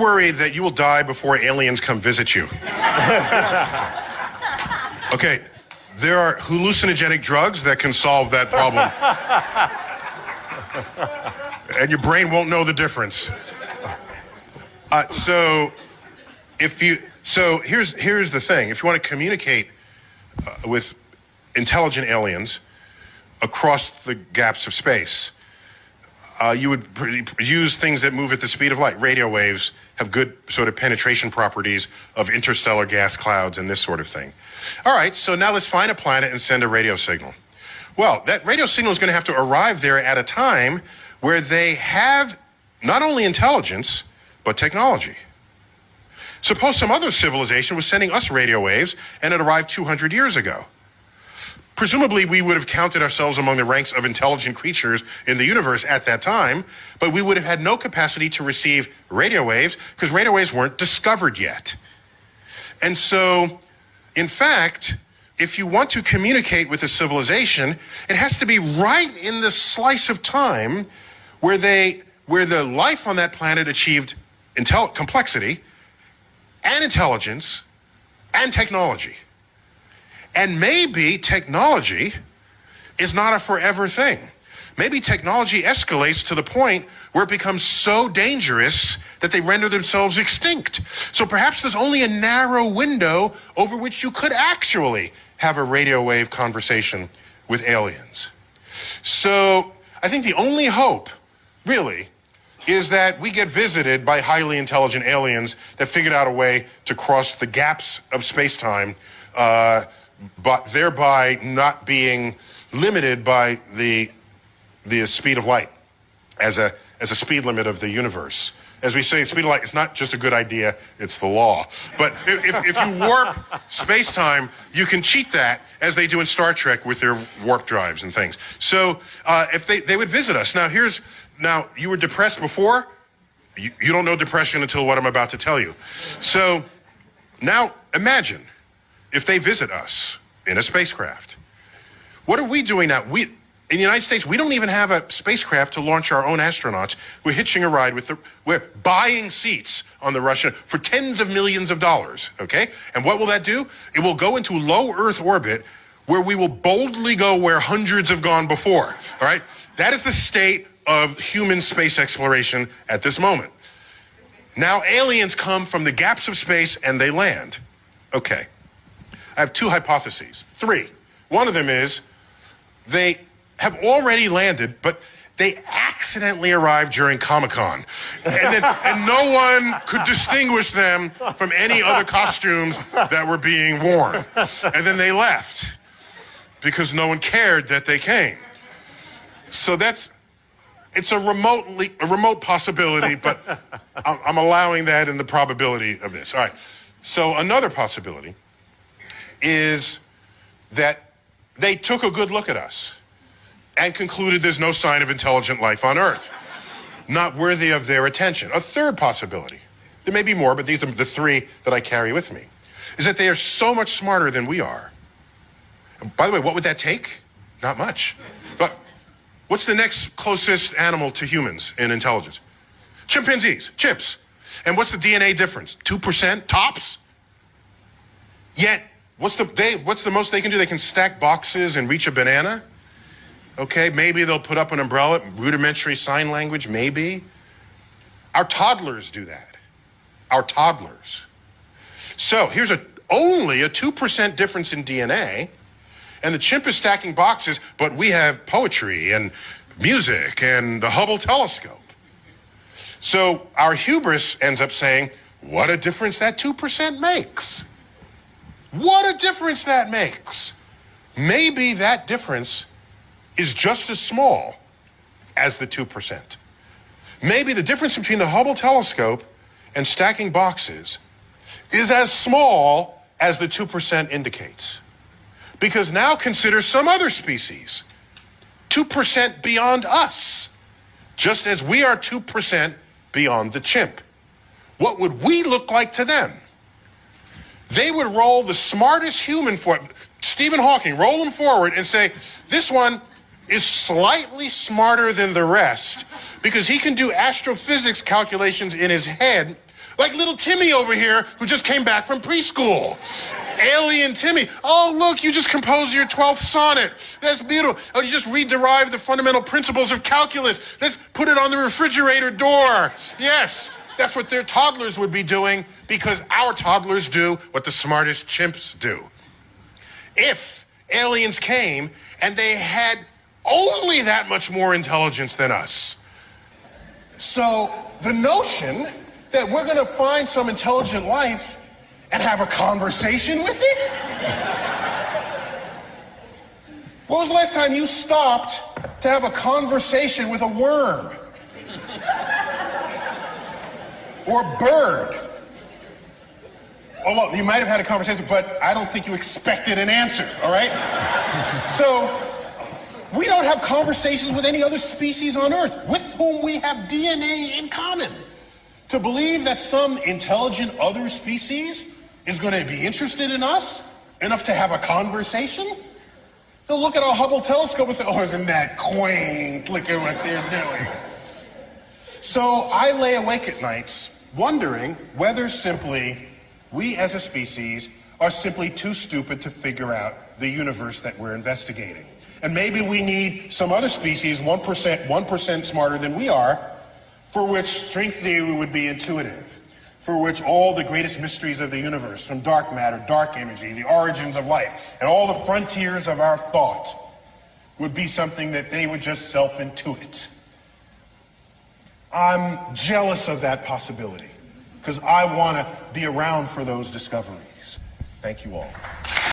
worried that you will die before aliens come visit you. Okay, there are hallucinogenic drugs that can solve that problem. And your brain won't know the difference. So here's the thing. If you want to communicate with intelligent aliens across the gaps of space, you would use things that move at the speed of light. Radio waves have good sort of penetration properties of interstellar gas clouds and this sort of thing. All right, so now let's find a planet and send a radio signal. Well, that radio signal is going to have to arrive there at a time where they have not only intelligence, but technology. Suppose some other civilization was sending us radio waves and it arrived 200 years ago. Presumably, we would have counted ourselves among the ranks of intelligent creatures in the universe at that time, but we would have had no capacity to receive radio waves because radio waves weren't discovered yet. And so, in fact, if you want to communicate with a civilization, it has to be right in the slice of time where the life on that planet achieved complexity and intelligence and technology. And maybe technology is not a forever thing. Maybe technology escalates to the point where it becomes so dangerous that they render themselves extinct. So perhaps there's only a narrow window over which you could actually have a radio wave conversation with aliens. So I think the only hope, really, is that we get visited by highly intelligent aliens that figured out a way to cross the gaps of space-time, but thereby not being limited by the speed of light as a speed limit of the universe. As we say, speed of light is not just a good idea, it's the law. But if you warp space-time, you can cheat that, as they do in Star Trek with their warp drives and things. So if they would visit us. Now, you were depressed before? You don't know depression until what I'm about to tell you. So now imagine if they visit us in a spacecraft. What are we doing now? In the United States, we don't even have a spacecraft to launch our own astronauts. We're hitching a ride we're buying seats on the Russian for tens of millions of dollars, okay? And what will that do? It will go into low Earth orbit where we will boldly go where hundreds have gone before, all right? That is the state of human space exploration at this moment. Now aliens come from the gaps of space and they land. Okay. I have two hypotheses. Three. One of them is they have already landed, but they accidentally arrived during Comic-Con. And no one could distinguish them from any other costumes that were being worn. And then they left because no one cared that they came. So it's a remote possibility, but I'm allowing that in the probability of this. All right. So another possibility is that they took a good look at us and concluded there's no sign of intelligent life on Earth, not worthy of their attention. A third possibility, there may be more, but these are the three that I carry with me, is that they are so much smarter than we are. And by the way, what would that take? Not much. But what's the next closest animal to humans in intelligence? Chimpanzees, chimps. And what's the DNA difference? 2% tops? Yet, what's the most they can do? They can stack boxes and reach a banana? Okay, maybe they'll put up an umbrella, rudimentary sign language, maybe. Our toddlers do that. Our toddlers. So here's only a 2% difference in DNA, and the chimp is stacking boxes, but we have poetry and music and the Hubble telescope. So our hubris ends up saying, what a difference that 2% makes. What a difference that makes. Maybe that difference is just as small as the 2%. Maybe the difference between the Hubble telescope and stacking boxes is as small as the 2% indicates. Because now consider some other species, 2% beyond us, just as we are 2% beyond the chimp. What would we look like to them? They would roll the smartest human Stephen Hawking, roll him forward and say, this one is slightly smarter than the rest because he can do astrophysics calculations in his head Like little Timmy over here who just came back from preschool. Alien Timmy. Oh, look, you just composed your 12th sonnet. That's beautiful. Oh, you just re-derived the fundamental principles of calculus. Let's put it on the refrigerator door. Yes, that's what their toddlers would be doing, because our toddlers do what the smartest chimps do. If aliens came and they had only that much more intelligence than us. So the notion that we're going to find some intelligent life and have a conversation with it? When was the last time you stopped to have a conversation with a worm? Or a bird? Oh, well, you might have had a conversation, but I don't think you expected an answer, all right? So, we don't have conversations with any other species on Earth with whom we have DNA in common. To believe that some intelligent other species is going to be interested in us enough to have a conversation? They'll look at our Hubble telescope and say, oh, isn't that quaint? Look at what they're doing. So I lay awake at nights wondering whether simply we as a species are simply too stupid to figure out the universe that we're investigating. And maybe we need some other species, 1% smarter than we are, for which string theory would be intuitive, for which all the greatest mysteries of the universe, from dark matter, dark energy, the origins of life, and all the frontiers of our thought would be something that they would just self-intuit. I'm jealous of that possibility, because I want to be around for those discoveries. Thank you all.